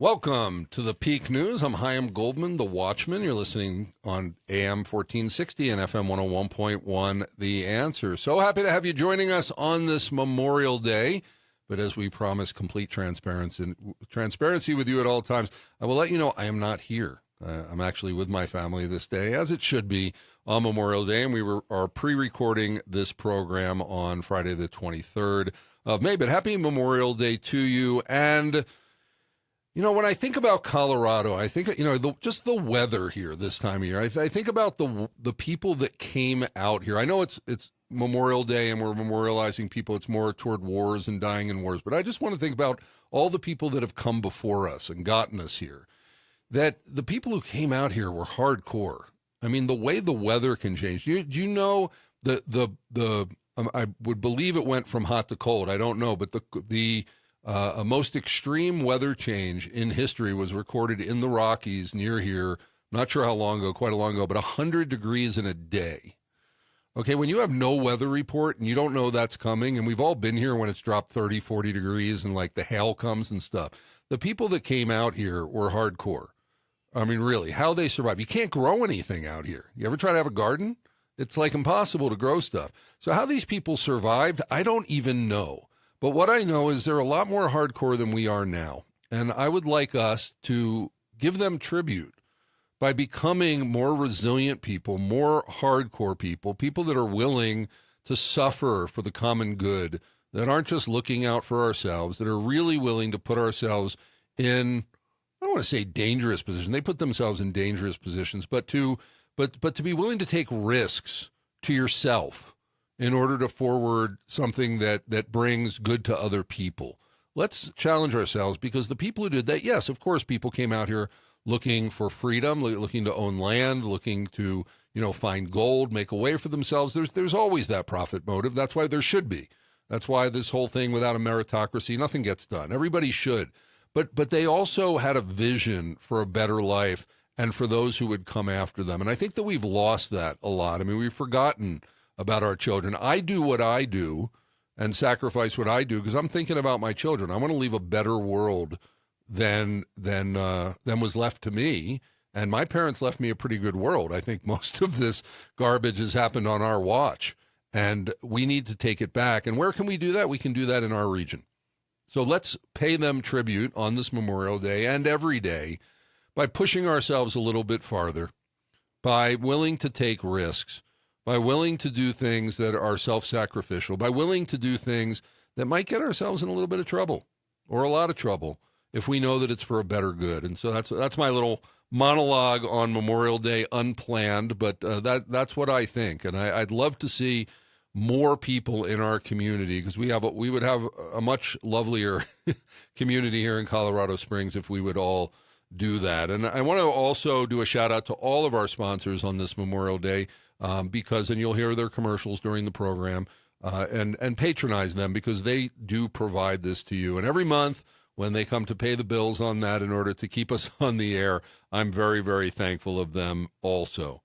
Welcome to the Peak News. I'm Chaim Goldman, the Watchman. You're listening on AM 1460 and FM 101.1, The Answer. So happy to have you joining us on this Memorial Day. But as we promise, complete transparency with you at all times. I will let you know I am not here. I'm actually with my family this day, as it should be on Memorial Day. And we are pre-recording this program on Friday the 23rd of May. But happy Memorial Day to you. And you know, when I think about Colorado, I think, just the weather here this time of year. I think about the people that came out here. I know it's Memorial Day and we're memorializing people. It's more toward wars and dying in wars. But I just want to think about all the people that have come before us and gotten us here. That the people who came out here were hardcore. I mean, the way the weather can change. Do you know I would believe it went from hot to cold. I don't know, but the a most extreme weather change in history was recorded in the Rockies near here. Not sure how long ago, quite a long ago, but 100 degrees in a day. Okay, when you have no weather report and you don't know that's coming, and we've all been here when it's dropped 30, 40 degrees and like the hail comes and stuff. The people that came out here were hardcore. I mean, really, how they survive. You can't grow anything out here. You ever try to have a garden? It's like impossible to grow stuff. So how these people survived, I don't even know. But what I know is they're a lot more hardcore than we are now. And I would like us to give them tribute by becoming more resilient people, more hardcore people, people that are willing to suffer for the common good, that aren't just looking out for ourselves, that are really willing to put ourselves in, I don't want to say dangerous positions. They put themselves in dangerous positions, but to be willing to take risks to yourself in order to forward something that brings good to other people. Let's challenge ourselves, because the people who did that, yes, of course, people came out here looking for freedom, looking to own land, looking to, find gold, make a way for themselves. There's always that profit motive. That's why there should be. That's why this whole thing, without a meritocracy, nothing gets done. Everybody should. But they also had a vision for a better life and for those who would come after them. And I think that we've lost that a lot. I mean, we've forgotten about our children. I do what I do and sacrifice what I do because I'm thinking about my children. I want to leave a better world than was left to me. And my parents left me a pretty good world. I think most of this garbage has happened on our watch, and we need to take it back. And where can we do that? We can do that in our region. So let's pay them tribute on this Memorial Day and every day by pushing ourselves a little bit farther, by willing to take risks, by willing to do things that are self-sacrificial, by willing to do things that might get ourselves in a little bit of trouble or a lot of trouble if we know that it's for a better good. And so that's my little monologue on Memorial Day, unplanned, but that's what I think. And I'd love to see more people in our community, because we would have a much lovelier community here in Colorado Springs if we would all do that. And I want to also do a shout out to all of our sponsors on this Memorial Day, because, and you'll hear their commercials during the program, and patronize them, because they do provide this to you. And every month when they come to pay the bills on that in order to keep us on the air, I'm very, very thankful of them also.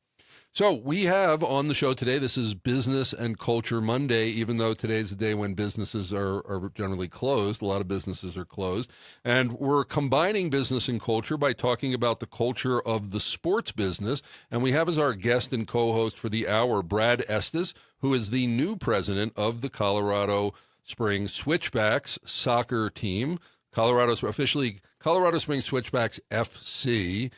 So we have on the show today, this is Business and Culture Monday, even though today's the day when businesses are generally closed. A lot of businesses are closed. And we're combining business and culture by talking about the culture of the sports business. And we have as our guest and co-host for the hour, Brad Estes, who is the new president of the Colorado Springs Switchbacks soccer team. Officially Colorado Springs Switchbacks FC.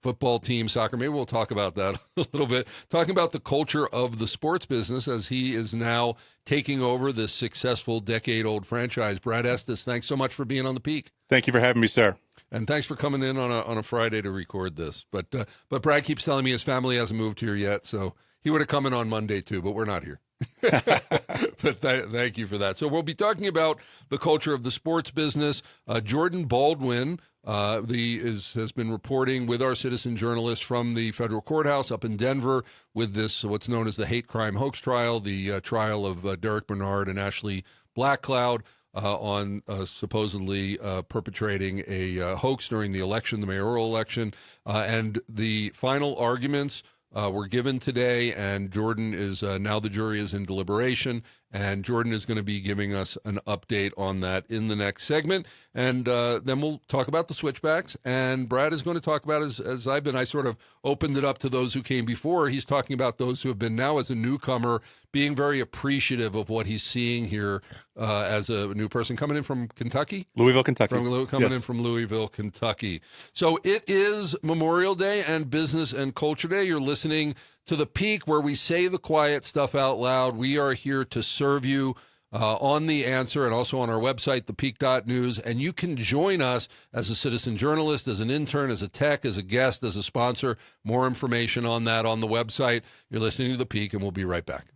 Football team, soccer. Maybe we'll talk about that a little bit. Talking about the culture of the sports business as he is now taking over this successful decade-old franchise. Brad Estes, thanks so much for being on the Peak. Thank you for having me, sir. And thanks for coming in on a Friday to record this. But Brad keeps telling me his family hasn't moved here yet, so he would have come in on Monday too, but we're not here. But thank you for that. So we'll be talking about the culture of the sports business. Jordan Baldwin has been reporting with our citizen journalists from the federal courthouse up in Denver with this, what's known as the hate crime hoax trial, the trial of Derek Bernard and Ashley Blackcloud on supposedly perpetrating a hoax during the election, the mayoral election. And the final arguments were given today, and Jordan is now the jury is in deliberation, And Jordan is going to be giving us an update on that in the next segment. And then we'll talk about the switchbacks. And Brad is going to talk about, as I've been, I sort of opened it up to those who came before. He's talking about those who have been now as a newcomer, being very appreciative of what he's seeing here as a new person coming in from Kentucky? Louisville, Kentucky. Coming in from Louisville, Kentucky. So it is Memorial Day and Business and Culture Day. You're listening to The Peak, where we say the quiet stuff out loud. We are here to serve you on The Answer and also on our website, thepeak.news. And you can join us as a citizen journalist, as an intern, as a tech, as a guest, as a sponsor. More information on that on the website. You're listening to The Peak, and we'll be right back.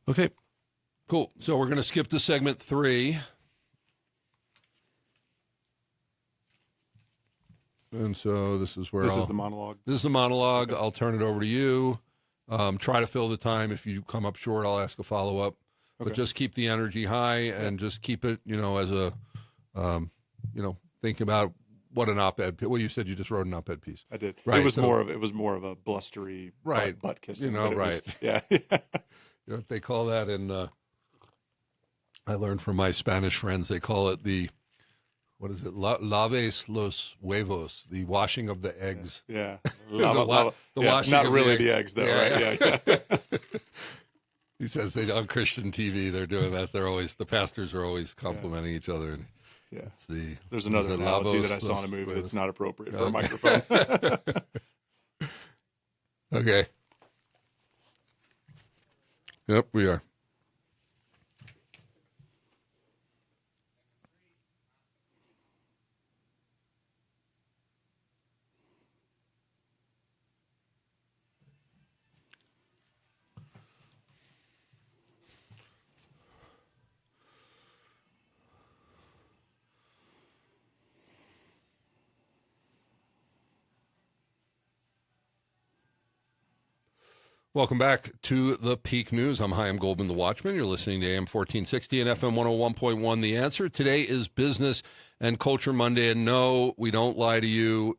Okay, cool. So we're going to skip to segment 3. And so this is where this is the monologue. This is the monologue. Okay. I'll turn it over to you. Try to fill the time. If you come up short, I'll ask a follow-up. Okay. But just keep the energy high and just keep it, as a, thinking about what an op-ed. Well, you said you just wrote an op-ed piece. I did. Right. It was more of a blustery butt kissing. Right. Yeah. They call that in. I learned from my Spanish friends. They call it the. What is it? Laves los huevos, the washing of the eggs. Yeah. Washing not of really the eggs, though, right? Yeah. He says on Christian TV they're doing that. The pastors are always complimenting each other. And there's another analogy that I saw in a movie that's not appropriate for a microphone. Okay. Yep, we are. Welcome back to the Peak News. I'm Chaim Goldman, the Watchman. You're listening to AM 1460 and FM 101.1, The Answer. Today is Business and Culture Monday, and no, we don't lie to you,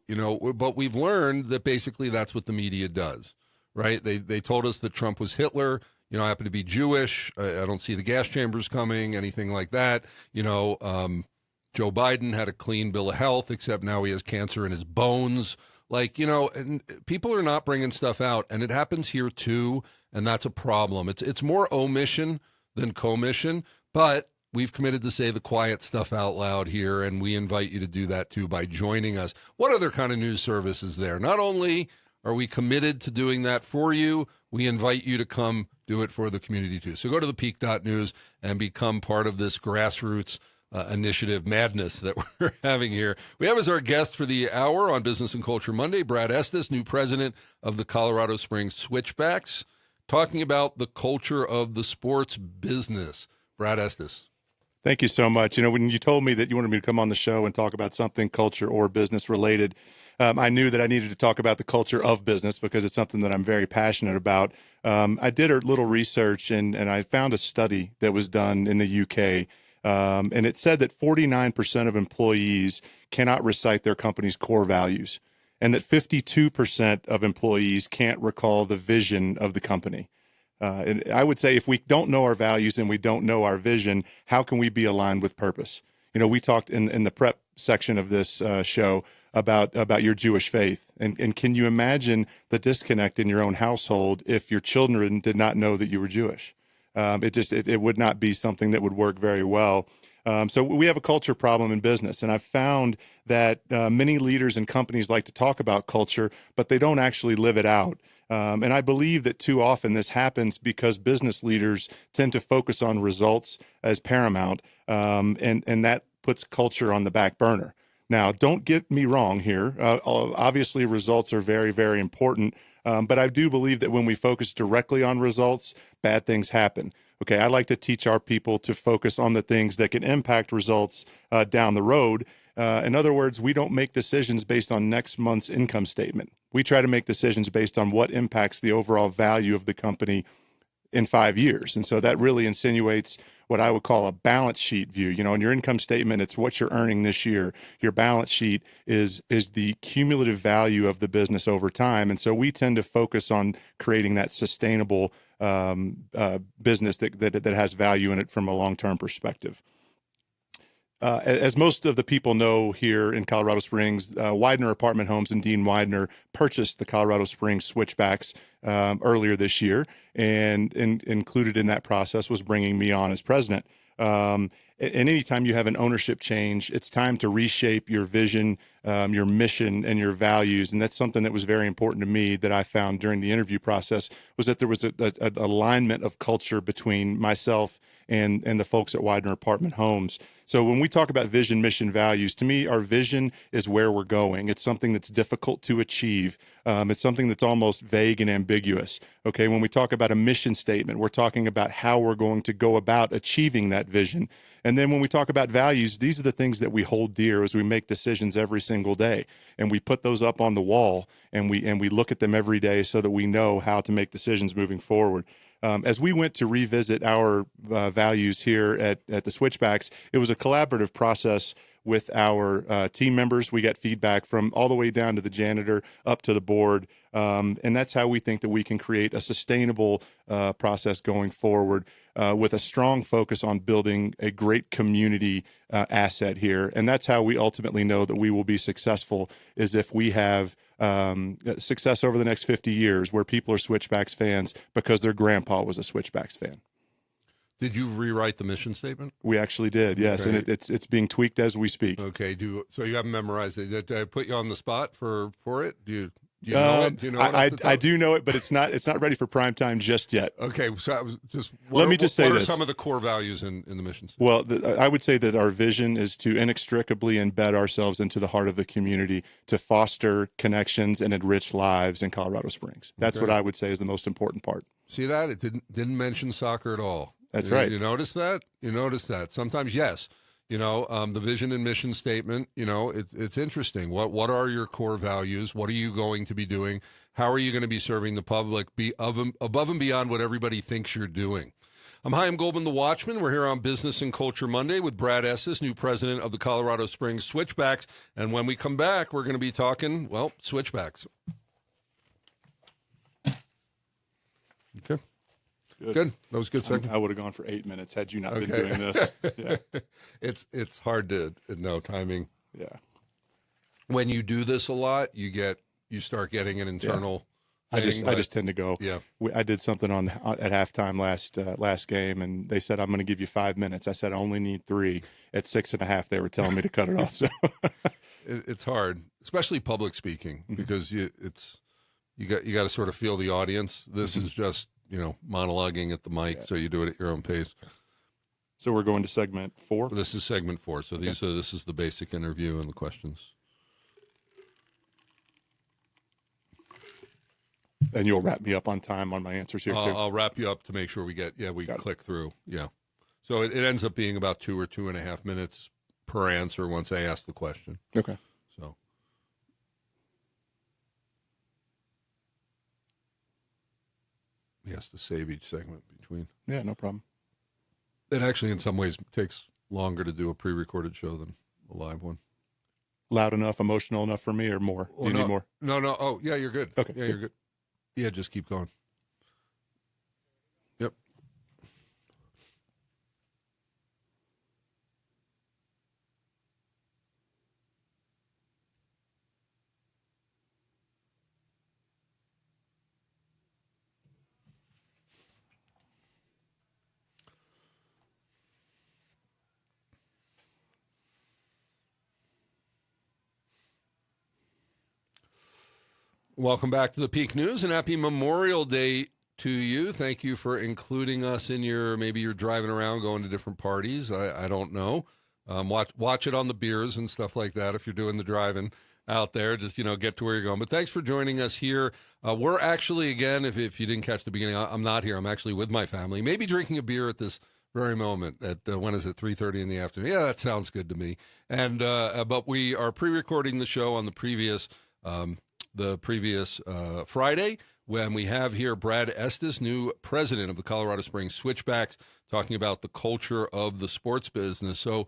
but we've learned that basically that's what the media does, right? They told us that Trump was Hitler. I happen to be Jewish. I don't see the gas chambers coming, anything like that. Joe Biden had a clean bill of health, except now he has cancer in his bones. And people are not bringing stuff out, and it happens here too, and that's a problem. It's more omission than commission, but we've committed to say the quiet stuff out loud here, and we invite you to do that too by joining us. What other kind of news service is there? Not only are we committed to doing that for you, we invite you to come do it for the community too. So go to thepeak.news and become part of this grassroots initiative madness that we're having here. We have as our guest for the hour on Business and Culture Monday, Brad Estes, new president of the Colorado Springs Switchbacks, talking about the culture of the sports business. Brad Estes. Thank you so much. When you told me that you wanted me to come on the show and talk about something culture or business related, I knew that I needed to talk about the culture of business because it's something that I'm very passionate about. I did a little research and I found a study that was done in the UK. And it said that 49% of employees cannot recite their company's core values, and that 52% of employees can't recall the vision of the company. And I would say if we don't know our values and we don't know our vision, how can we be aligned with purpose? We talked in the prep section of this show about your Jewish faith. And can you imagine the disconnect in your own household if your children did not know that you were Jewish? It would not be something that would work very well. So we have a culture problem in business, and I've found that many leaders and companies like to talk about culture, but they don't actually live it out. And I believe that too often this happens because business leaders tend to focus on results as paramount, and that puts culture on the back burner. Now, don't get me wrong here. Obviously, results are very, very important. But I do believe that when we focus directly on results, bad things happen. Okay, I like to teach our people to focus on the things that can impact results down the road. In other words, we don't make decisions based on next month's income statement. We try to make decisions based on what impacts the overall value of the company in 5 years. And so that really insinuates what I would call a balance sheet view. In your income statement, it's what you're earning this year. Your balance sheet is the cumulative value of the business over time. And so we tend to focus on creating that sustainable business that has value in it from a long-term perspective. As most of the people know here in Colorado Springs, Widener Apartment Homes and Dean Widener purchased the Colorado Springs Switchbacks earlier this year, and included in that process was bringing me on as president. And anytime you have an ownership change, it's time to reshape your vision, your mission, and your values. And that's something that was very important to me that I found during the interview process, was that there was an alignment of culture between myself and the folks at Widener Apartment Homes. So when we talk about vision, mission, values, to me, our vision is where we're going. It's something that's difficult to achieve. It's something that's almost vague and ambiguous. Okay, when we talk about a mission statement, we're talking about how we're going to go about achieving that vision. And then when we talk about values, these are the things that we hold dear as we make decisions every single day. And we put those up on the wall, and we look at them every day so that we know how to make decisions moving forward. As we went to revisit our values here at the Switchbacks, it was a collaborative process with our team members. We got feedback from all the way down to the janitor up to the board. And that's how we think that we can create a sustainable process going forward with a strong focus on building a great community asset here. And that's how we ultimately know that we will be successful, is if we have success over the next 50 years where people are Switchbacks fans because their grandpa was a Switchbacks fan. Did you rewrite the mission statement? We actually did, yes, okay. And it's being tweaked as we speak. Okay, so you haven't memorized it. Did I put you on the spot for it? Do you know it? Do you know it I do know it, but it's not ready for prime time just yet. Okay, so I was just let me just say what this. are some of the core values in the mission statement? Well, I would say that our vision is to inextricably embed ourselves into the heart of the community, to foster connections and enrich lives in Colorado Springs. That's what I would say is the most important part. See that? It didn't mention soccer at all. That's right. You notice that? You notice that. Sometimes, yes. The vision and mission statement, it's interesting. What are your core values? What are you going to be doing? How are you going to be serving the public above and beyond what everybody thinks you're doing? I'm Chaim Goldman, the Watchman. We're here on Business and Culture Monday with Brad Esses, new president of the Colorado Springs Switchbacks. And when we come back, we're going to be talking, Switchbacks. Okay. Good. That was a good segment. I would have gone for 8 minutes had you not been doing this. Yeah. It's hard to know timing. Yeah. When you do this a lot, you start getting an internal. I just tend to go. Yeah. I did something at halftime last game, and they said I'm going to give you 5 minutes. I said I only need 3. At 6.5, they were telling me to cut it off. So it's hard, especially public speaking, because you got to sort of feel the audience. This is just monologuing at the mic, so you do it at your own pace. So we're going to segment 4? This is segment 4. So this is the basic interview and the questions. And you'll wrap me up on time on my answers here, too? I'll wrap you up to make sure we click through. Yeah. So it ends up being about 2 or 2.5 minutes per answer once I ask the question. Okay. So. He has to save each segment between. Yeah, no problem. It actually, in some ways, takes longer to do a pre-recorded show than a live one. Loud enough, emotional enough for me, or more? Do you need more? No. Oh, yeah, you're good. Okay. Yeah, you're good. Yeah, just keep going. Yep. Welcome back to the Peak News, and happy Memorial Day to you. Thank you for including us in maybe you're driving around going to different parties. I don't know. Watch it on the beers and stuff like that if you're doing the driving out there. Just, get to where you're going. But thanks for joining us here. We're actually, again, if you didn't catch the beginning, I'm not here. I'm actually with my family, maybe drinking a beer at this very moment at, when is it, 3:30 in the afternoon? Yeah, that sounds good to me. And but we are pre-recording the show on the previous Friday, when we have here Brad Estes, new president of the Colorado Springs Switchbacks, talking about the culture of the sports business. So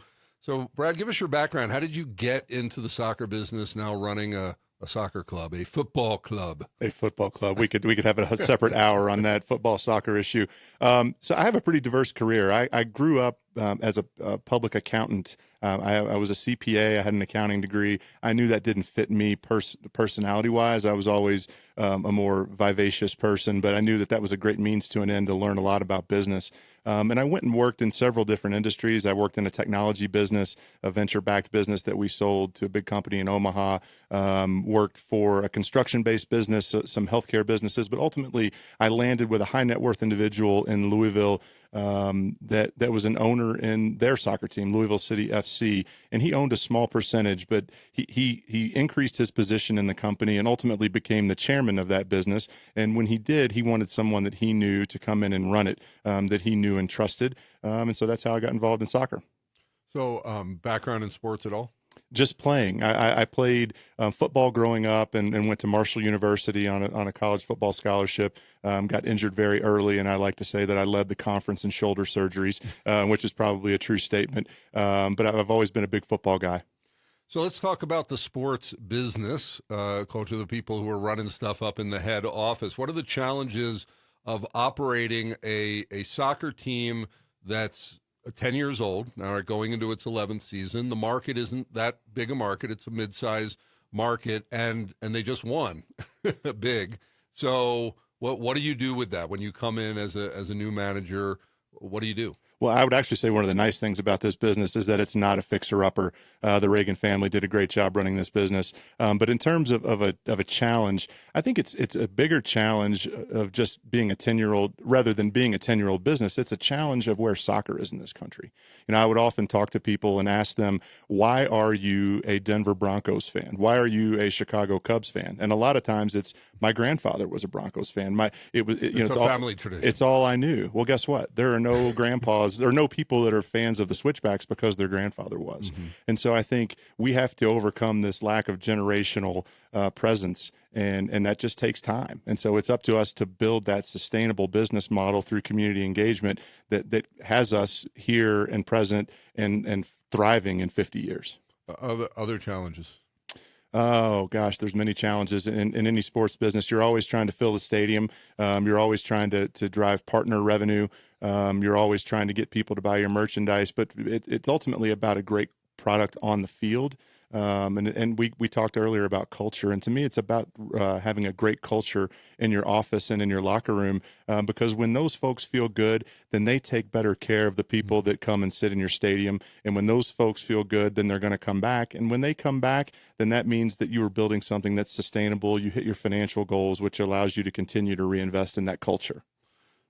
Brad, give us your background. How did you get into the soccer business, now running a soccer club, a football club? A football club. We could have a separate hour on that football soccer issue. So I have a pretty diverse career. I grew up as a public accountant. I was a CPA. I had an accounting degree. I knew that didn't fit me personality-wise. I was always a more vivacious person, but I knew that was a great means to an end to learn a lot about business. And I went and worked in several different industries. I worked in a technology business, a venture-backed business that we sold to a big company in Omaha, worked for a construction-based business, some healthcare businesses, but ultimately I landed with a high net worth individual in Louisville that was an owner in their soccer team, Louisville City FC, and he owned a small percentage, but he increased his position in the company and ultimately became the chairman of that business. And when he did, he wanted someone that he knew to come in and run it, that he knew and trusted. And so that's how I got involved in soccer. So background in sports at all? Just playing. I played football growing up and went to Marshall University on a college football scholarship. Got injured very early, and I like to say that I led the conference in shoulder surgeries, which is probably a true statement. But I've always been a big football guy. So let's talk about the sports business, culture, the people who are running stuff up in the head office. What are the challenges of operating a soccer team that's 10 years old, now going into its 11th season? The market isn't that big a market. It's a mid-size market, and they just won big. So what do you do with that when you come in as a new manager? What do you do? Well, I would actually say one of the nice things about this business is that it's not a fixer-upper. The Reagan family did a great job running this business. But in terms of a challenge, I think it's a bigger challenge of just being a 10-year-old rather than being a 10-year-old business. It's a challenge of where soccer is in this country. I would often talk to people and ask them, why are you a Denver Broncos fan? Why are you a Chicago Cubs fan? And a lot of times it's, my grandfather was a Broncos fan. It's a family tradition. It's all I knew. Well, guess what? There are no grandpas. There are no people that are fans of the Switchbacks because their grandfather was. Mm-hmm. And so I think we have to overcome this lack of generational presence, and that just takes time. And so it's up to us to build that sustainable business model through community engagement that has us here and present and thriving in 50 years. Other challenges? Oh, gosh, there's many challenges in any sports business. You're always trying to fill the stadium. You're always trying to drive partner revenue. You're always trying to get people to buy your merchandise. But it's ultimately about a great product on the field. And we talked earlier about culture. And to me, it's about having a great culture in your office and in your locker room, because when those folks feel good, then they take better care of the people that come and sit in your stadium. And when those folks feel good, then they're going to come back. And when they come back, then that means that you are building something that's sustainable. You hit your financial goals, which allows you to continue to reinvest in that culture.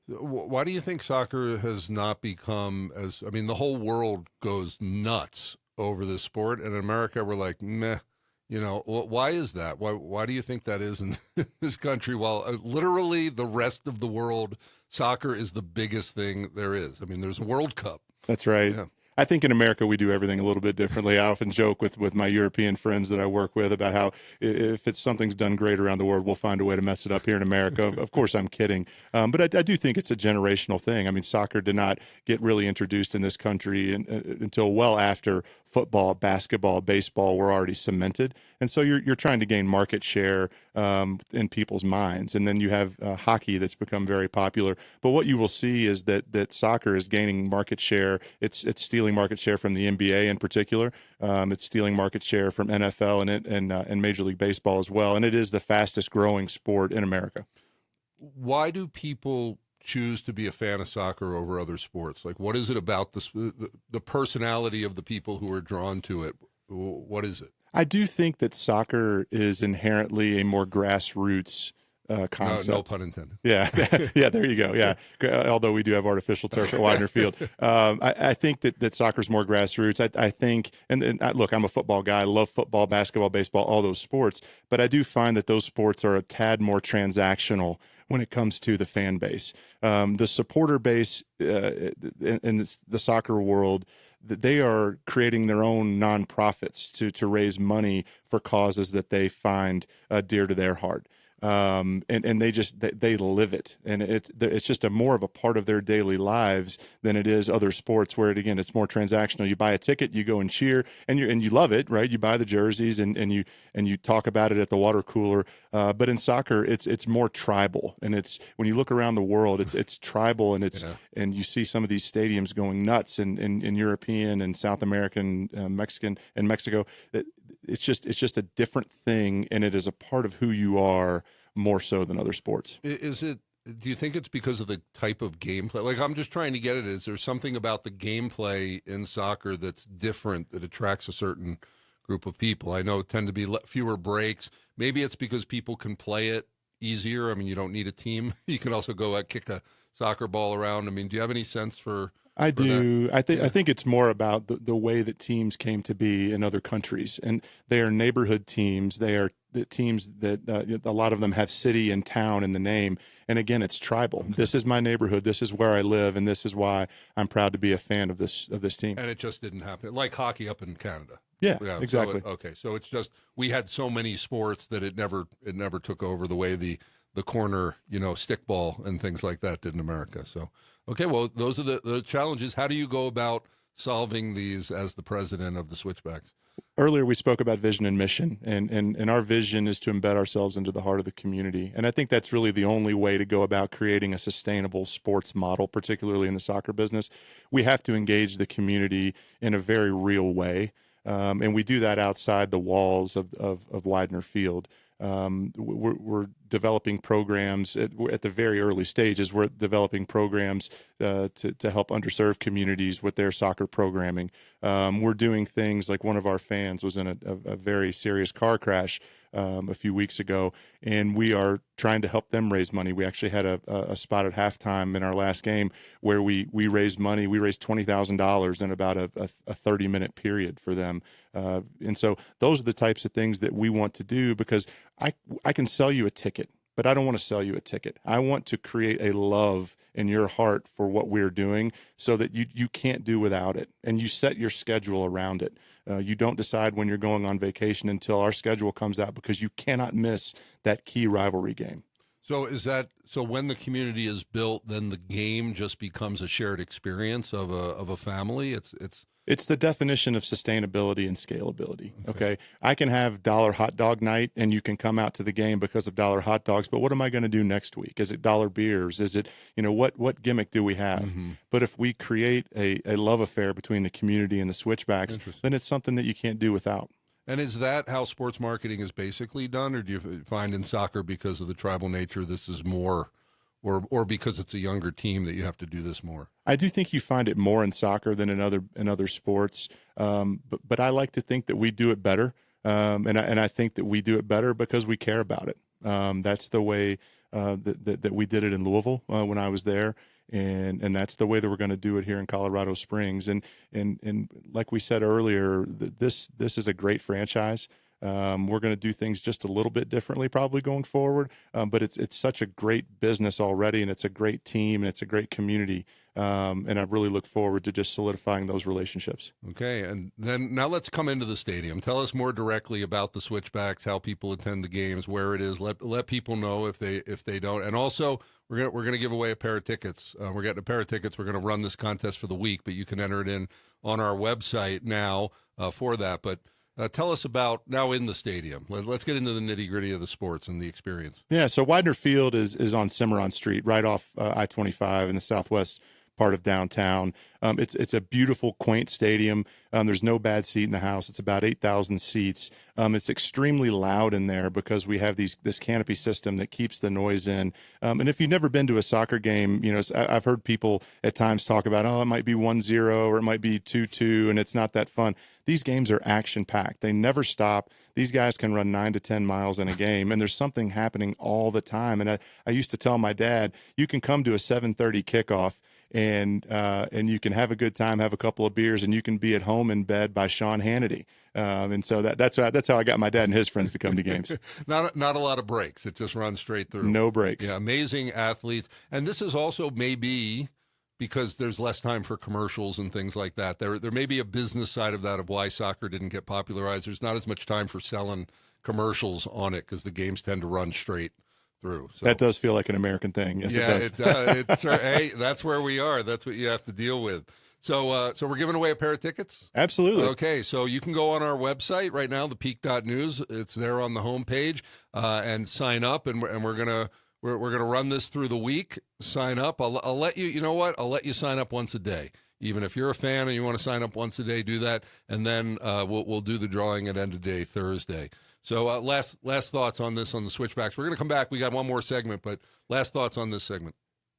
Why do you think soccer has not become the whole world goes nuts over this sport, and in America we're like, meh, why is that? Why do you think that is in this country, while literally the rest of the world, soccer is the biggest thing there is? There's a World Cup. That's right. Yeah. I think in America we do everything a little bit differently. I often joke with my European friends that I work with about how if something's done great around the world, we'll find a way to mess it up here in America. Of course, I'm kidding. But I do think it's a generational thing. Soccer did not get really introduced in this country until well after football, basketball, baseball were already cemented. And so you're trying to gain market share in people's minds. And then you have hockey that's become very popular. But what you will see is that soccer is gaining market share. It's stealing market share from the NBA in particular. It's stealing market share from NFL and Major League Baseball as well. And it is the fastest growing sport in America. Why do people choose to be a fan of soccer over other sports? Like, what is it about the personality of the people who are drawn to it? What is it? I do think that soccer is inherently a more grassroots concept. No pun intended. Yeah, yeah. There you go. Yeah. Although we do have artificial turf at Widener Field, I think that soccer is more grassroots. I think, and look, I'm a football guy. I love football, basketball, baseball, all those sports. But I do find that those sports are a tad more transactional when it comes to the fan base. The supporter base in the soccer world, they are creating their own nonprofits to raise money for causes that they find dear to their heart. and they live it, and it's just a more of a part of their daily lives than it is other sports where it's more transactional. You buy a ticket, you go and cheer, and you love it, right? You buy the jerseys and you talk about it at the water cooler. But in soccer, it's more tribal, and it's when you look around the world, it's tribal, and and you see some of these stadiums going nuts in European and South American, Mexican and Mexico. It's just a different thing, and it is a part of who you are more so than other sports. Is it? Do you think it's because of the type of gameplay? Like, I'm just trying to get it. Is there something about the gameplay in soccer that's different that attracts a certain group of people? I know it tend to be fewer breaks. Maybe it's because people can play it easier. I mean, you don't need a team. You can also go kick a soccer ball around. I mean, do you have any sense for? I do. That? I think it's more about the way that teams came to be in other countries, and they are neighborhood teams. They are teams that a lot of them have city and town in the name. And again, it's tribal. This is my neighborhood. This is where I live, and this is why I'm proud to be a fan of this team. And it just didn't happen, like hockey up in Canada. Yeah, exactly. So it's just we had so many sports that it never took over the way the corner stickball and things like that did in America. So okay, well those are the challenges. How do you go about solving these as the president of the Switchbacks? Earlier, we spoke about vision and mission, and our vision is to embed ourselves into the heart of the community. And I think that's really the only way to go about creating a sustainable sports model, particularly in the soccer business. We have to engage the community in a very real way, and we do that outside the walls of Widener Field. We're developing programs at the very early stages. We're developing programs to help underserved communities with their soccer programming. We're doing things like one of our fans was in a very serious car crash a few weeks ago, and we are trying to help them raise money. We actually had a spot at halftime in our last game where we raised money. We raised $20,000 in about a 30-minute period for them. And so those are the types of things that we want to do, because I can sell you a ticket, but I don't want to sell you a ticket. I want to create a love in your heart for what we're doing so that you can't do without it, and you set your schedule around it. You don't decide when you're going on vacation until our schedule comes out, because you cannot miss that key rivalry game. So when the community is built, then the game just becomes a shared experience of a family. It's the definition of sustainability and scalability. Okay. I can have dollar hot dog night, and you can come out to the game because of dollar hot dogs, but what am I going to do next week? Is it dollar beers? Is it, what gimmick do we have? Mm-hmm. But if we create a love affair between the community and the Switchbacks, then it's something that you can't do without. And is that how sports marketing is basically done, or do you find in soccer, because of the tribal nature, this is more, or because it's a younger team that you have to do this more? I do think you find it more in soccer than in other sports, but I like to think that we do it better, and I think that we do it better because we care about it. That's the way that we did it in Louisville when I was there, and that's the way that we're going to do it here in Colorado Springs. And like we said earlier, this is a great franchise. We're going to do things just a little bit differently probably going forward, but it's such a great business already, and it's a great team, and it's a great community, and I really look forward to just solidifying those relationships. Okay, and then now let's come into the stadium. Tell us more directly about the Switchbacks, how people attend the games, where it is. Let people know if they don't, and also we're gonna give away a pair of tickets. We're getting a pair of tickets. We're gonna run this contest for the week, but you can enter it in on our website now for that. But tell us about now in the stadium. Let's get into the nitty-gritty of the sports and the experience. Yeah, so Widener Field is on Cimarron Street, right off I-25 in the southwest part of downtown. It's a beautiful, quaint stadium. There's no bad seat in the house. It's about 8,000 seats. It's extremely loud in there because we have this canopy system that keeps the noise in. And if you've never been to a soccer game, I've heard people at times talk about, it might be 1-0 or it might be 2-2, and it's not that fun. These games are action-packed. They never stop. These guys can run 9 to 10 miles in a game, and there's something happening all the time. And I used to tell my dad, you can come to a 7:30 kickoff, and you can have a good time, have a couple of beers, and you can be at home in bed by Sean Hannity. And so that's how I got my dad and his friends to come to games. Not a lot of breaks. It just runs straight through. No breaks. Yeah, amazing athletes. And this is also maybe because there's less time for commercials and things like that. There may be a business side of that, of why soccer didn't get popularized. There's not as much time for selling commercials on it because the games tend to run straight through. So That does feel like an American thing. Yes, yeah, it does. Hey, that's where we are. That's what you have to deal with. So we're giving away a pair of tickets. Absolutely. Okay, so you can go on our website right now, thepeak.news. It's there on the homepage, and sign up. And we're gonna run this through the week. Sign up. I'll let you. You know what? I'll let you sign up once a day. Even if you're a fan and you want to sign up once a day, do that, and then we'll do the drawing at end of day Thursday. So last thoughts on this on the Switchbacks. We're going to come back. We got one more segment, but last thoughts on this segment.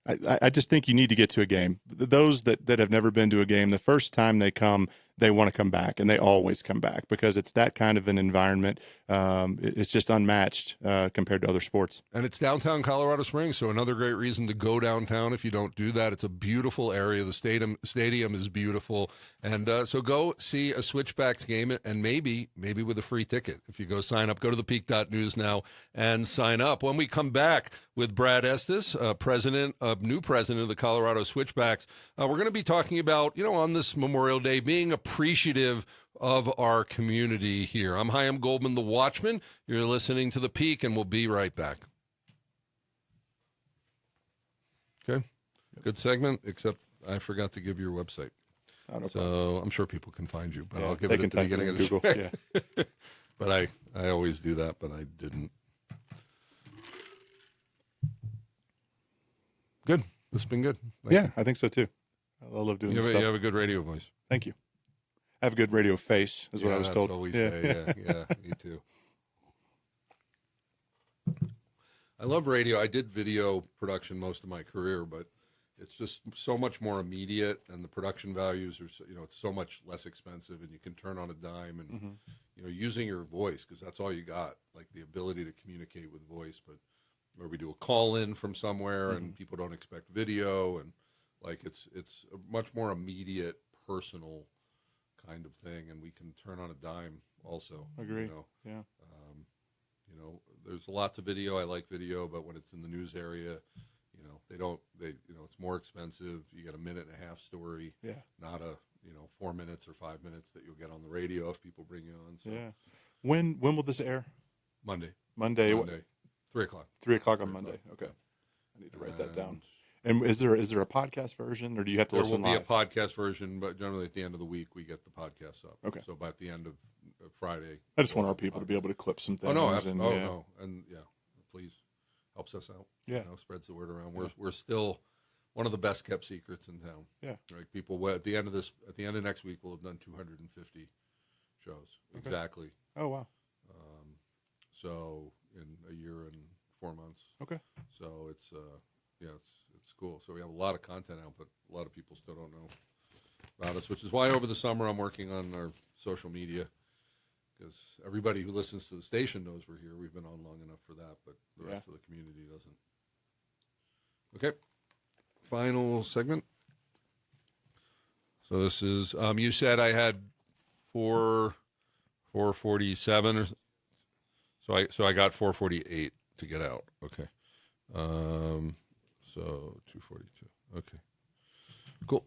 I just think you need to get to a game. Those that have never been to a game, the first time they come, they want to come back, and they always come back because it's that kind of an environment. It's just unmatched compared to other sports. And it's downtown Colorado Springs, so another great reason to go downtown if you don't do that. It's a beautiful area. The stadium is beautiful. And so go see a Switchbacks game, and maybe with a free ticket. If you go sign up, go to thepeak.news now and sign up. When we come back with Brad Estes, new president of the Colorado Switchbacks, we're going to be talking about, on this Memorial Day, being appreciative of our community here. I'm Chaim Goldman, the Watchman. You're listening to The Peak, and we'll be right back. Okay. Good segment, except I forgot to give your website. So I'm sure people can find you, but I'll give it at the beginning of the Google. Yeah. But I always do that, but I didn't. Good. This has been good. Thank you. I think so too. I love doing this stuff. You have a good radio voice. Thank you. I have a good radio face, is what I was told. That's what we say. Yeah, me too. I love radio. I did video production most of my career, but it's just so much more immediate, and the production values are, it's so much less expensive, and you can turn on a dime, and using your voice, because that's all you got, like the ability to communicate with voice. But where we do a call in from somewhere, and people don't expect video, and like it's a much more immediate, personal kind of thing, and we can turn on a dime also. Agree. Yeah. There's lots of video. I like video, but when it's in the news area, it's more expensive. You get a minute and a half story, not a 4 minutes or 5 minutes that you'll get on the radio if people bring you on. So. Yeah. When will this air? Monday. 3 o'clock. 3 o'clock on Monday. Okay. I need to write that down. And is there a podcast version, or do you have to listen live? There will be a podcast version, but generally at the end of the week we get the podcast up. Okay. So by the end of Friday. I just want our people to be able to clip some things. Please, helps us out. Yeah. Spreads the word around. We're still one of the best kept secrets in town. Yeah. Like people at the end of next week we'll have done 250 shows. Okay. Exactly. Oh wow. So in a year and 4 months. Okay. So it's cool. So we have a lot of content out, but a lot of people still don't know about us, which is why over the summer I'm working on our social media, because everybody who listens to the station knows we're here. We've been on long enough for that, but the rest of the community doesn't. Okay. Final segment. So this is, you said I had 447 or so I got 448 to get out. Okay. So 242. Okay. Cool.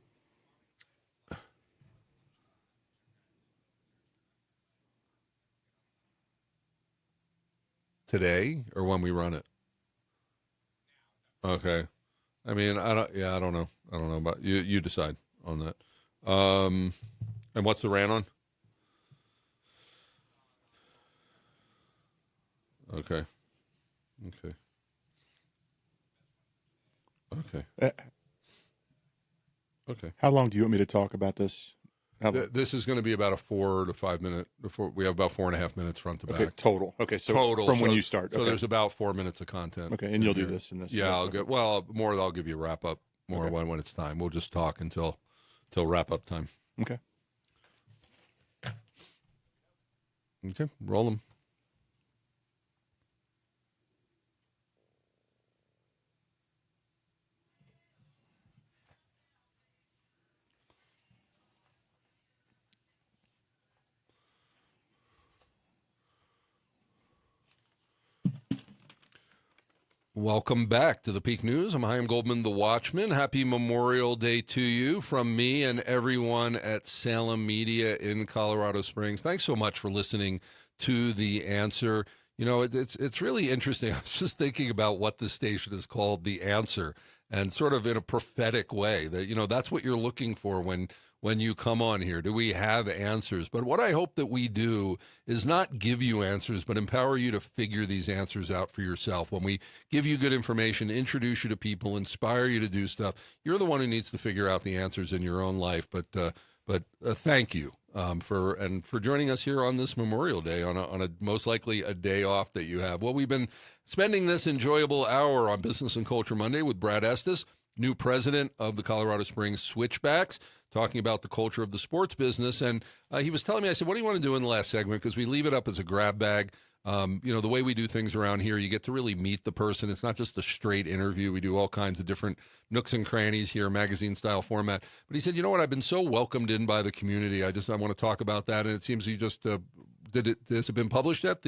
Today or when we run it? Okay. I mean, I don't know. I don't know about you. You decide on that. And what's the rant on? Okay. Okay. How long do you want me to talk about this? This is going to be about a 4 to 5 minute. We have about 4.5 minutes front to back. Okay, total. Okay, so total from when you start. So there's about 4 minutes of content. Okay, and you'll do this and this. Yeah, I'll get more. I'll give you a wrap up more when it's time. We'll just talk until wrap up time. Okay. Okay, roll them. Welcome back to the Peak News. I'm Chaim Goldman, the Watchman. Happy Memorial Day to you from me and everyone at Salem Media in Colorado Springs. Thanks so much for listening to The Answer. It's really interesting. I was just thinking about what this station is called, The Answer, and sort of in a prophetic way that, that's what you're looking for when you come on here. Do we have answers? But what I hope that we do is not give you answers, but empower you to figure these answers out for yourself. When we give you good information, introduce you to people, inspire you to do stuff, you're the one who needs to figure out the answers in your own life. But thank you for joining us here on this Memorial Day on a most likely a day off that you have. Well, we've been spending this enjoyable hour on Business and Culture Monday with Brad Estes, new president of the Colorado Springs Switchbacks, talking about the culture of the sports business. And he was telling me, I said, what do you want to do in the last segment? Because we leave it up as a grab bag. The way we do things around here, you get to really meet the person. It's not just a straight interview. We do all kinds of different nooks and crannies here, magazine-style format. But he said, you know what? I've been so welcomed in by the community. I want to talk about that. And it seems you just has it been published yet?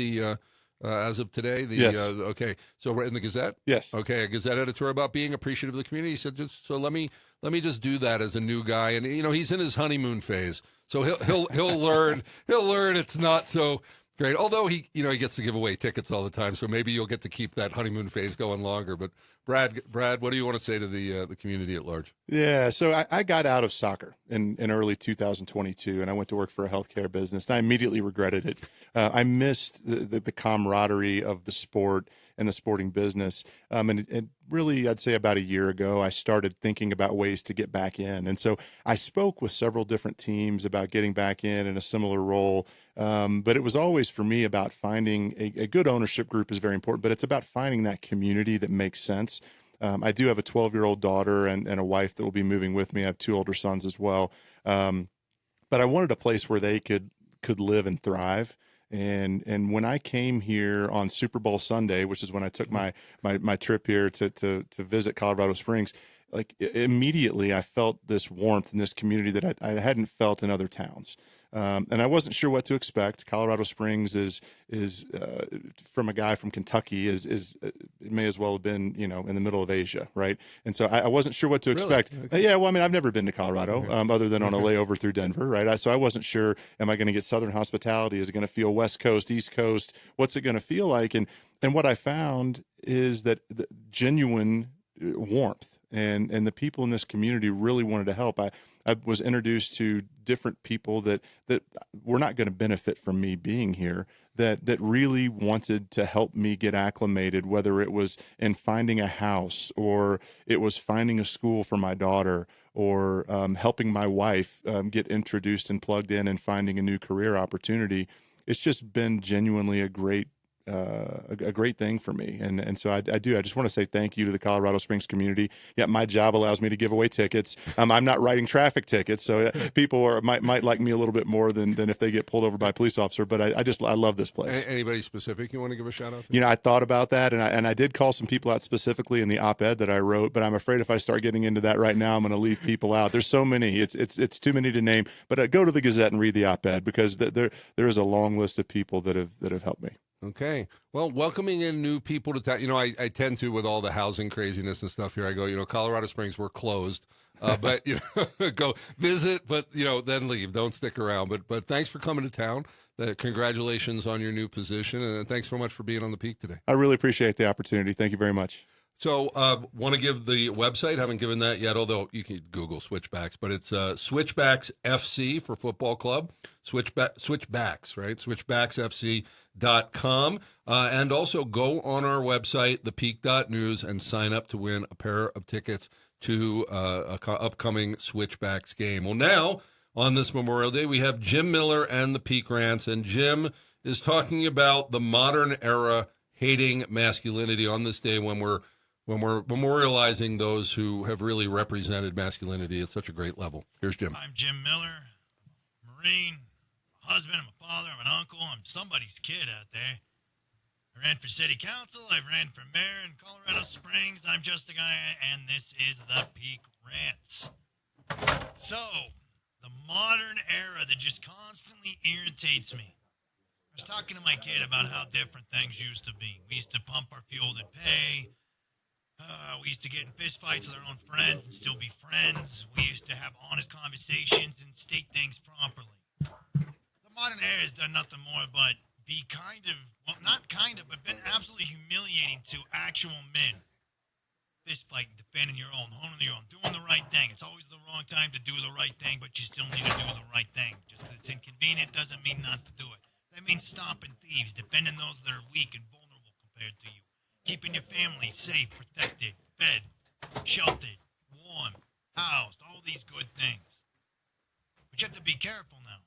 As of today? Yes. Okay. So in the Gazette? Yes. Okay, a Gazette editorial about being appreciative of the community. He said, let me just do that as a new guy. And, he's in his honeymoon phase. So he'll learn. He'll learn it's not so great. Although he gets to give away tickets all the time, so maybe you'll get to keep that honeymoon phase going longer. But Brad, what do you want to say to the community at large? Yeah, so I got out of soccer in early 2022, and I went to work for a healthcare business. And I immediately regretted it. I missed the camaraderie of the sport and the sporting business. And really, I'd say about a year ago, I started thinking about ways to get back in. And so I spoke with several different teams about getting back in a similar role. But it was always for me about finding a good ownership group is very important, but it's about finding that community that makes sense. I do have a 12-year-old daughter and a wife that will be moving with me. I have two older sons as well. But I wanted a place where they could live and thrive. And when I came here on Super Bowl Sunday, which is when I took my trip here to visit Colorado Springs, like immediately I felt this warmth in this community that I hadn't felt in other towns. And I wasn't sure what to expect. Colorado Springs is from a guy from Kentucky is it may as well have been, in the middle of Asia. Right. And so I wasn't sure what to expect. Really? Okay. Yeah. Well, I mean, I've never been to Colorado, other than on a layover through Denver. Right. So I wasn't sure, am I going to get Southern hospitality? Is it going to feel West Coast, East Coast? What's it going to feel like? And what I found is that the genuine warmth and the people in this community really wanted to help. I was introduced to different people that were not going to benefit from me being here, that really wanted to help me get acclimated, whether it was in finding a house or it was finding a school for my daughter or helping my wife get introduced and plugged in and finding a new career opportunity. It's just been genuinely a great thing for me. And so I just want to say thank you to the Colorado Springs community. Yeah, my job allows me to give away tickets. I'm not writing traffic tickets, so people might like me a little bit more than if they get pulled over by a police officer. But I love this place. Anybody specific you want to give a shout out to? I thought about that, and I did call some people out specifically in the op-ed that I wrote. But I'm afraid if I start getting into that right now, I'm going to leave people out. There's so many. It's too many to name. But go to the Gazette and read the op-ed because there is a long list of people that have helped me. Okay. Well, welcoming in new people to town. I tend to, with all the housing craziness and stuff here, I go, Colorado Springs, we're closed. But, go visit, but, then leave. Don't stick around. But thanks for coming to town. Congratulations on your new position. And thanks so much for being on the Peak today. I really appreciate the opportunity. Thank you very much. So want to give the website, haven't given that yet, although you can Google Switchbacks, but it's Switchbacks FC for football club, Switchbacks, right? Switchbacksfc.com. And also go on our website, thepeak.news, and sign up to win a pair of tickets to a upcoming Switchbacks game. Well, now, on this Memorial Day, we have Jim Miller and the Peak Rants, and Jim is talking about the modern era hating masculinity on this day when we're memorializing those who have really represented masculinity at such a great level. Here's Jim. I'm Jim Miller, Marine, I'm a husband, I'm a father, I'm an uncle, I'm somebody's kid out there. I ran for city council, I ran for mayor in Colorado Springs, I'm just a guy, and this is the Peak Rants. So, the modern era that just constantly irritates me. I was talking to my kid about how different things used to be. We used to pump our fuel to pay. We used to get in fist fights with our own friends and still be friends. We used to have honest conversations and state things properly. The modern era has done nothing more but be kind of, well, not kind of, but been absolutely humiliating to actual men. Fist fighting, defending your own, holding your own, doing the right thing. It's always the wrong time to do the right thing, but you still need to do the right thing. Just because it's inconvenient doesn't mean not to do it. That means stopping thieves, defending those that are weak and vulnerable compared to you. Keeping your family safe, protected, fed, sheltered, warm, housed, all these good things. But you have to be careful now.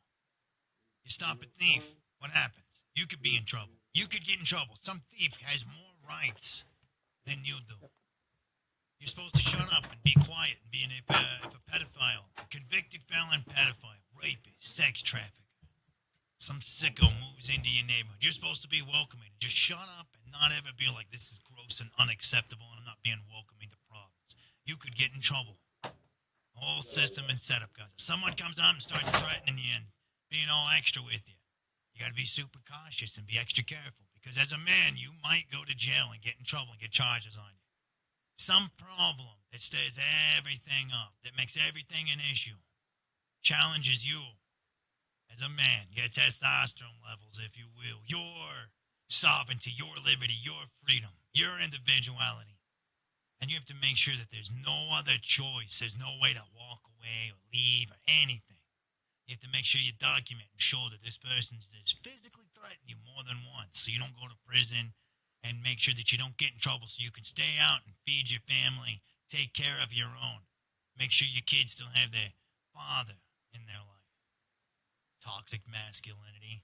You stop a thief, what happens? You could be in trouble. You could get in trouble. Some thief has more rights than you do. You're supposed to shut up and be quiet and be if a pedophile, a convicted felon pedophile, rapist, sex trafficker, some sicko moves into your neighborhood, you're supposed to be welcoming. Just shut up and not ever be like, this is gross and unacceptable and I'm not being welcoming to problems. You could get in trouble. Whole system and setup, guys. If someone comes on and starts threatening you and being all extra with you, you got to be super cautious and be extra careful because as a man, you might go to jail and get in trouble and get charges on you. Some problem that stirs everything up, that makes everything an issue, challenges you as a man, your testosterone levels, if you will, your sovereignty, your liberty, your freedom, your individuality. And you have to make sure that there's no other choice. There's no way to walk away or leave or anything. You have to make sure you document and show that this person has physically threatened you more than once so you don't go to prison, and make sure that you don't get in trouble so you can stay out and feed your family, take care of your own. Make sure your kids still have their father in their life. Toxic masculinity.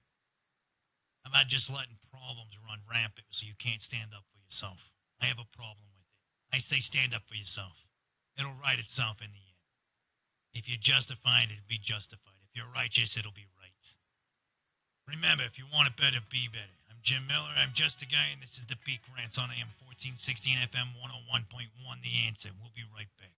How about just letting problems run rampant so you can't stand up for yourself? I have a problem with it. I say stand up for yourself. It'll right itself in the end. If you're justified, it'll be justified. If you're righteous, it'll be right. Remember, if you want it better, be better. I'm Jim Miller. I'm just a guy, and this is the Peak Rants on AM 1460 and FM 101.1. The Answer. We'll be right back.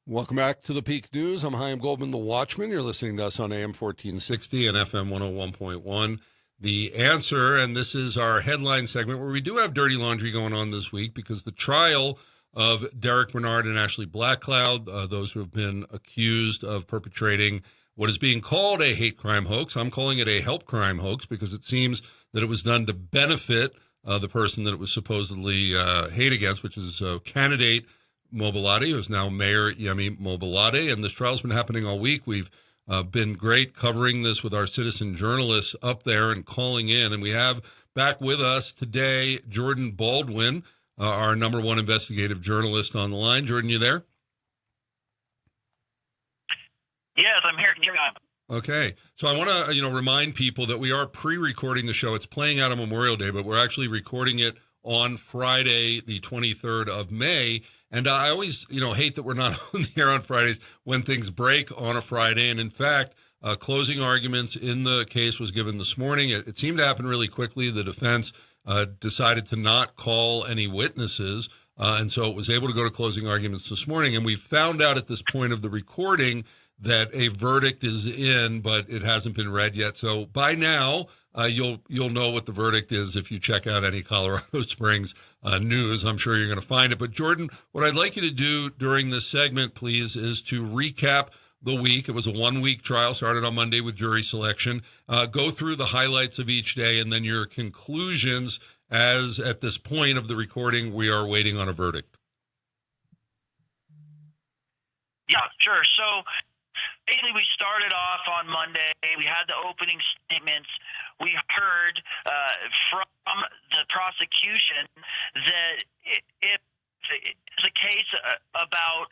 Welcome back to the Peak News. I'm Chaim Goldman, the Watchman. You're listening to us on AM 1460 and FM 101.1. The Answer, and this is our headline segment where we do have dirty laundry going on this week because the trial of Derek Bernard and Ashley Blackcloud, those who have been accused of perpetrating what is being called a hate crime hoax. I'm calling it a help crime hoax because it seems that it was done to benefit the person that it was supposedly hate against, which is candidate Mobilade, who is now Mayor Yemi Mobilade. And this trial's been happening all week. We've been great covering this with our citizen journalists up there and calling in. And we have back with us today Jordan Baldwin, our number one investigative journalist on the line. Jordan, you there? Yes, I'm here. Okay. So I want to, remind people that we are pre-recording the show. It's playing out on Memorial Day, but we're actually recording it on Friday, the 23rd of May. And I always, hate that we're not on the air on Fridays when things break on a Friday. And in fact, closing arguments in the case was given this morning. It seemed to happen really quickly. The defense decided to not call any witnesses. And so it was able to go to closing arguments this morning. And we found out at this point of the recording that a verdict is in, but it hasn't been read yet. So by now, you'll know what the verdict is if you check out any Colorado Springs news. I'm sure you're going to find it. But Jordan, what I'd like you to do during this segment, please, is to recap the week. It was a 1-week trial, started on Monday with jury selection. Go through the highlights of each day and then your conclusions as at this point of the recording, we are waiting on a verdict. Yeah, sure. So basically, we started off on Monday. We had the opening statements. We heard from the prosecution that if it's a case about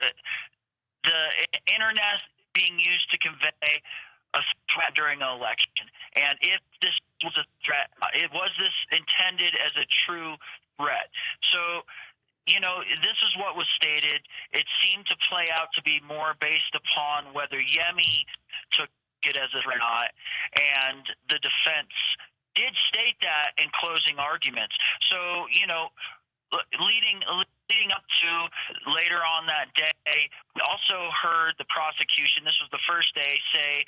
the internet being used to convey a threat during an election, and if this was a threat, was this intended as a true threat? So, this is what was stated. It seemed to play out to be more based upon whether Yemi took it as a threat or not, and the defense did state that in closing arguments. So, leading up to later on that day, we also heard the prosecution, this was the first day, say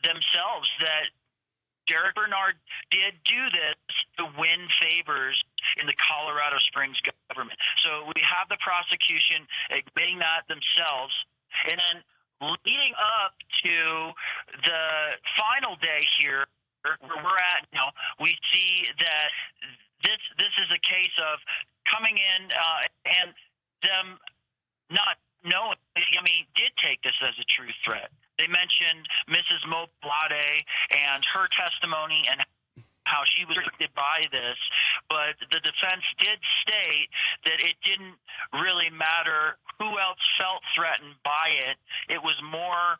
themselves that Derek Bernard did do this to win favors in the Colorado Springs government. So we have the prosecution admitting that themselves. And then leading up to the final day here, where we're at now, we see that this is a case of coming in and them not knowing if Yemi did take this as a true threat. They mentioned Mrs. Moblade and her testimony and how she was affected by this, but the defense did state that it didn't really matter who else felt threatened by it. It was more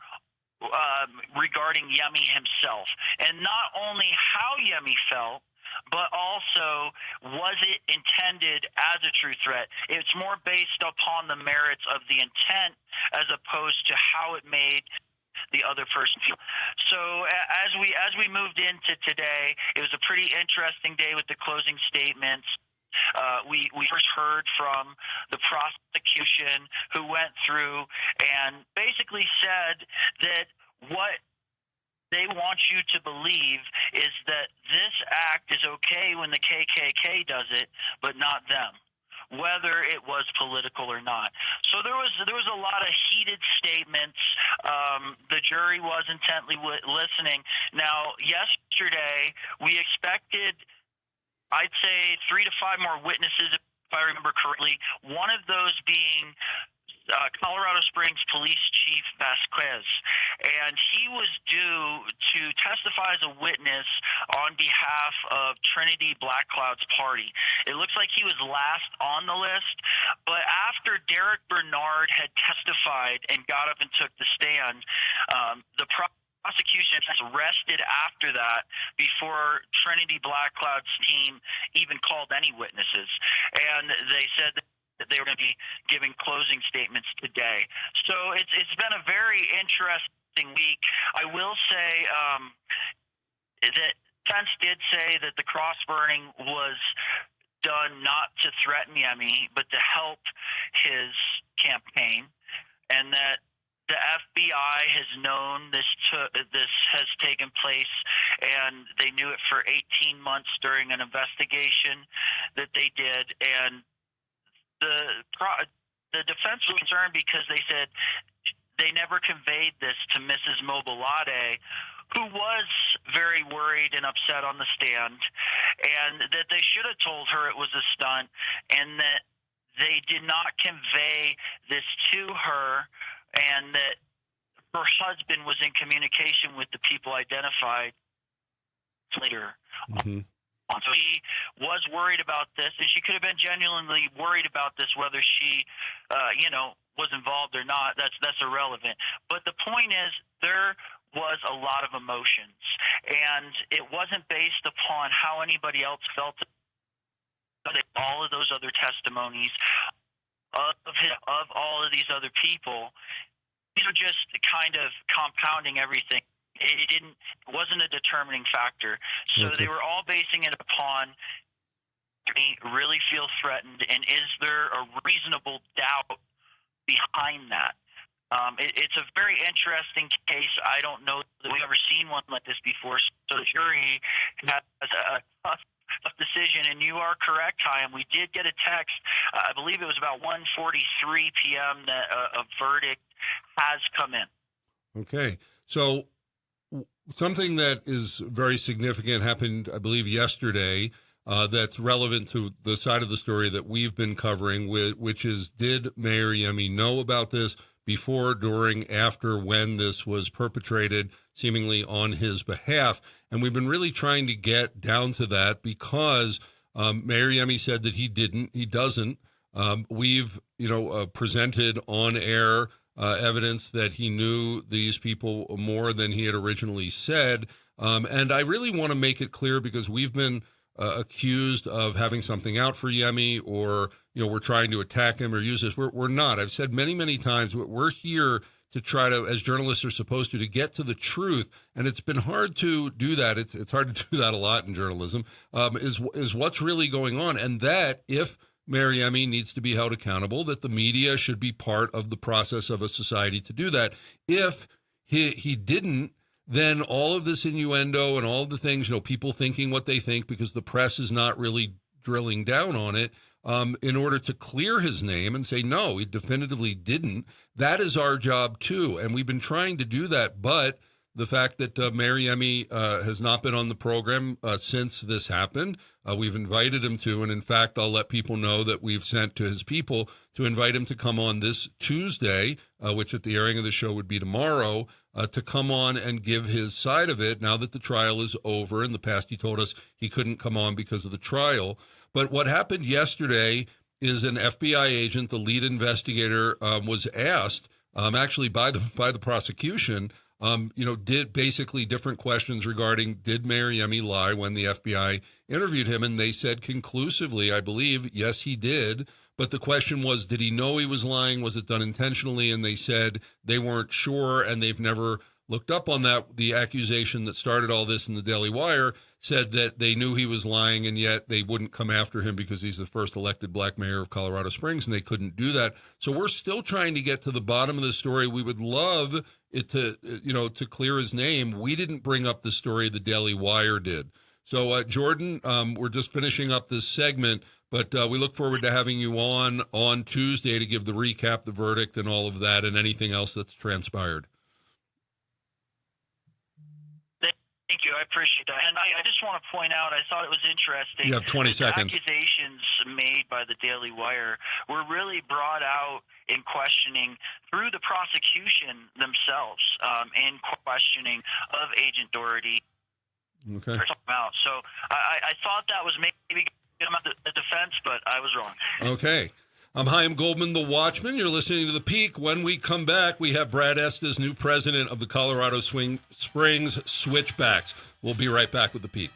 regarding Yemi himself, and not only how Yemi felt, but also was it intended as a true threat. It's more based upon the merits of the intent as opposed to how it made the other person feel. So as we moved into today, it was a pretty interesting day with the closing statements. We first heard from the prosecution, who went through and basically said that what they want you to believe is that this act is okay when the KKK does it, but not them, whether it was political or not. So there was a lot of heated statements. The jury was intently listening. Now, yesterday, we expected, I'd say, 3 to 5 more witnesses, if I remember correctly, one of those being Colorado Springs Police Chief Vasquez, and he was due to testify as a witness on behalf of Trinity Black Cloud's party. It looks like he was last on the list, but after Derek Bernard had testified and got up and took the stand, the prosecution has rested after that before Trinity Black Cloud's team even called any witnesses, and they said that they were going to be giving closing statements today. So it's been a very interesting week. I will say that defense did say that the cross burning was done not to threaten Yemi, but to help his campaign, and that the FBI has known this has taken place, and they knew it for 18 months during an investigation that they did, and the defense was concerned because they said they never conveyed this to Mrs. Moblade, who was very worried and upset on the stand, and that they should have told her it was a stunt, and that they did not convey this to her, and that her husband was in communication with the people identified later. Mm-hmm. So he was worried about this, and she could have been genuinely worried about this, whether she, was involved or not. That's irrelevant. But the point is, there was a lot of emotions, and it wasn't based upon how anybody else felt. All of those other testimonies of all of these other people, these are just kind of compounding everything. It wasn't a determining factor. So Okay. They were all basing it upon, me really feel threatened, and is there a reasonable doubt behind that? It's a very interesting case. I don't know that we've ever seen one like this before. So the jury has a tough decision, and you are correct, Chaim. We did get a text. I believe it was about 1:43 p.m. that a verdict has come in. Okay. So something that is very significant happened, I believe, yesterday, that's relevant to the side of the story that we've been covering, which is, did Mayor Yemi know about this before, during, after, when this was perpetrated, seemingly on his behalf? And we've been really trying to get down to that because Mayor Yemi said that he doesn't. We've, presented on air evidence that he knew these people more than he had originally said. And I really want to make it clear, because we've been accused of having something out for Yemi, or, we're trying to attack him or use this. We're not. I've said many, many times, we're here to try to, as journalists are supposed to get to the truth. And it's been hard to do that. It's hard to do that a lot in journalism, is what's really going on. And that if Mayor Yemi needs to be held accountable, that the media should be part of the process of a society to do that. If he didn't, then all of this innuendo and all of the things, people thinking what they think because the press is not really drilling down on it, in order to clear his name and say, no, he definitively didn't. That is our job, too. And we've been trying to do that. But the fact that Mary Emmy has not been on the program since this happened, we've invited him to. And in fact, I'll let people know that we've sent to his people to invite him to come on this Tuesday, which at the airing of the show would be tomorrow, to come on and give his side of it now that the trial is over. In the past, he told us he couldn't come on because of the trial. But what happened yesterday is an FBI agent, the lead investigator, was asked, actually by the prosecution, did basically different questions regarding did Mary Emmy lie when the FBI interviewed him, and they said conclusively, I believe, yes, he did. But the question was, did he know he was lying? Was it done intentionally? And they said they weren't sure, and they've never looked up on that. The accusation that started all this in the Daily Wire said that they knew he was lying, and yet they wouldn't come after him because he's the first elected black mayor of Colorado Springs, and they couldn't do that. So we're still trying to get to the bottom of the story. We would love it to clear his name. We didn't bring up the story, the Daily Wire did. So, Jordan, we're just finishing up this segment, but we look forward to having you on Tuesday to give the recap, the verdict, and all of that, and anything else that's transpired. Thank you. I appreciate that. And I just want to point out, I thought it was interesting. You have 20 that seconds. The accusations made by the Daily Wire were really brought out in questioning through the prosecution themselves, in questioning of Agent Doherty. Okay. So I thought that was maybe the defense, but I was wrong. Okay. I'm Chaim Goldman, the Watchman. You're listening to The Peak. When we come back, we have Brad Estes, new president of the Colorado Springs Switchbacks. We'll be right back with The Peak.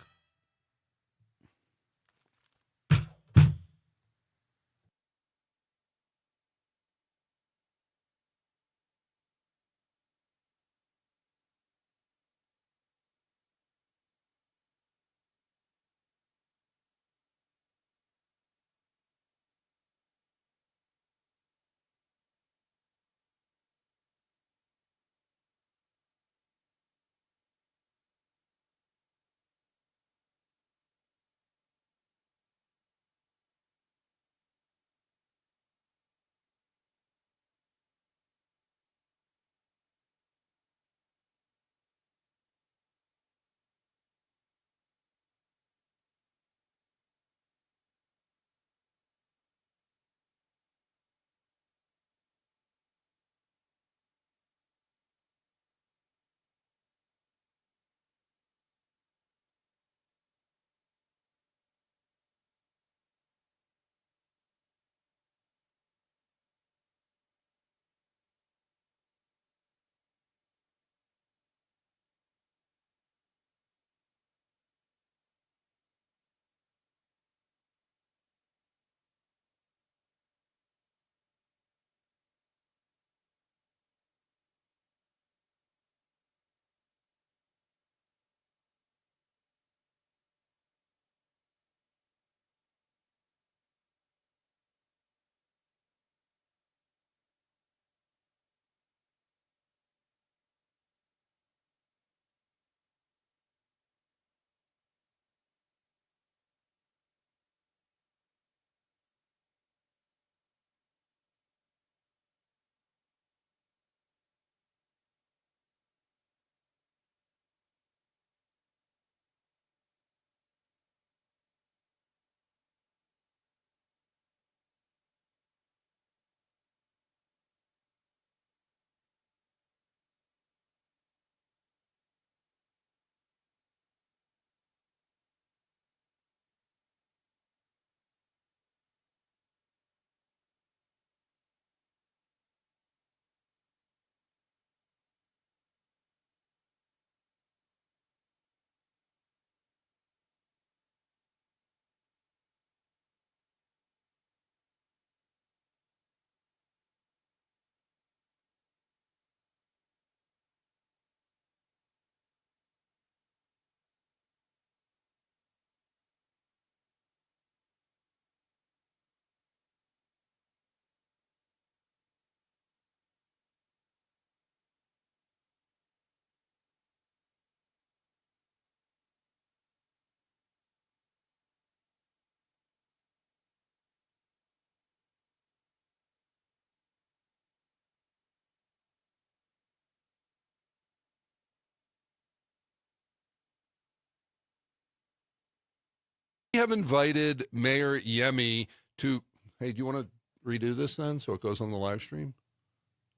have invited Mayor Yemi to, hey, do you want to redo this then so it goes on the live stream?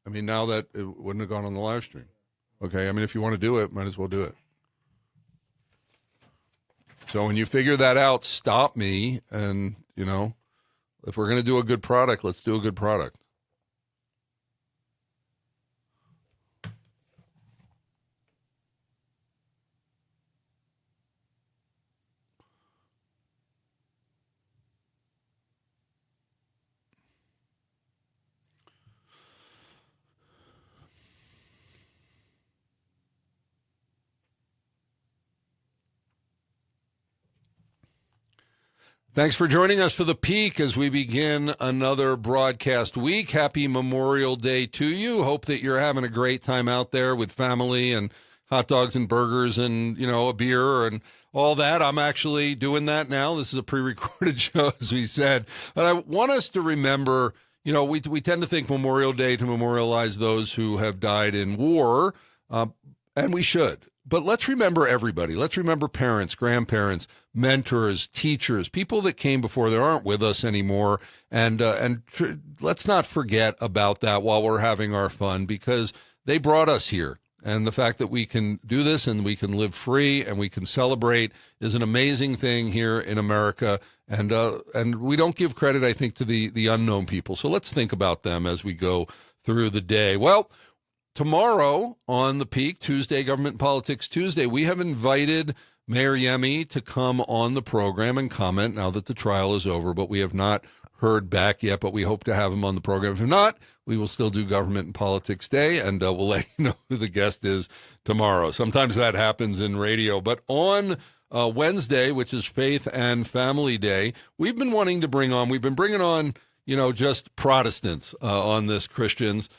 I mean, now that it wouldn't have gone on the live stream. Okay, I mean, if you want to do it, might as well do it. So when you figure that out, stop me. And, you know, if we're going to do a good product, let's do a good product. Thanks for joining us for The Peak as we begin another broadcast week. Happy Memorial Day to you. Hope that you're having a great time out there with family and hot dogs and burgers and, you know, a beer and all that. I'm actually doing that now. This is a pre-recorded show, as we said. But I want us to remember, you know, we tend to think Memorial Day to memorialize those who have died in war, and we should. But let's remember everybody. Let's remember parents, grandparents, mentors, teachers, people that came before that aren't with us anymore. And let's not forget about that while we're having our fun, because they brought us here. And the fact that we can do this and we can live free and we can celebrate is an amazing thing here in America. And we don't give credit, I think, to the unknown people. So let's think about them as we go through the day. Well, tomorrow on The Peak, Tuesday, Government and Politics Tuesday, we have invited Mayor Yemi to come on the program and comment now that the trial is over, but we have not heard back yet, but we hope to have him on the program. If not, we will still do Government and Politics Day, and we'll let you know who the guest is tomorrow. Sometimes that happens in radio, but on Wednesday, which is Faith and Family Day, we've been bringing on, you know, just Protestants on this, Christians,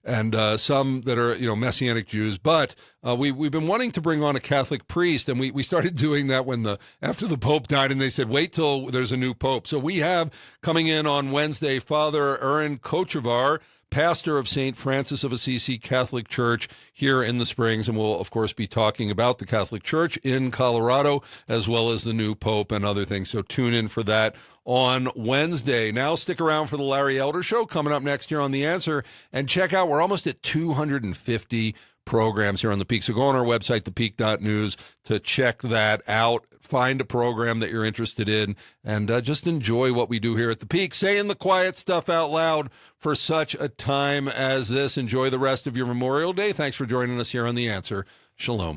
and some that are, you know, Messianic Jews. But we've been wanting to bring on a Catholic priest, and we started doing that after the Pope died, and they said, wait till there's a new Pope. So we have coming in on Wednesday, Father Aaron Kochevar, pastor of St. Francis of Assisi Catholic Church here in the Springs, and we'll, of course, be talking about the Catholic Church in Colorado, as well as the new Pope and other things. So tune in for that on Wednesday. Now stick around for the Larry Elder Show coming up next year on The Answer, and check out, we're almost at 250 programs here on The Peak. So go on our website, thepeak.news, to check that out. Find a program that you're interested in, and just enjoy what we do here at The Peak. Saying the quiet stuff out loud for such a time as this. Enjoy the rest of your Memorial Day. Thanks for joining us here on The Answer. Shalom.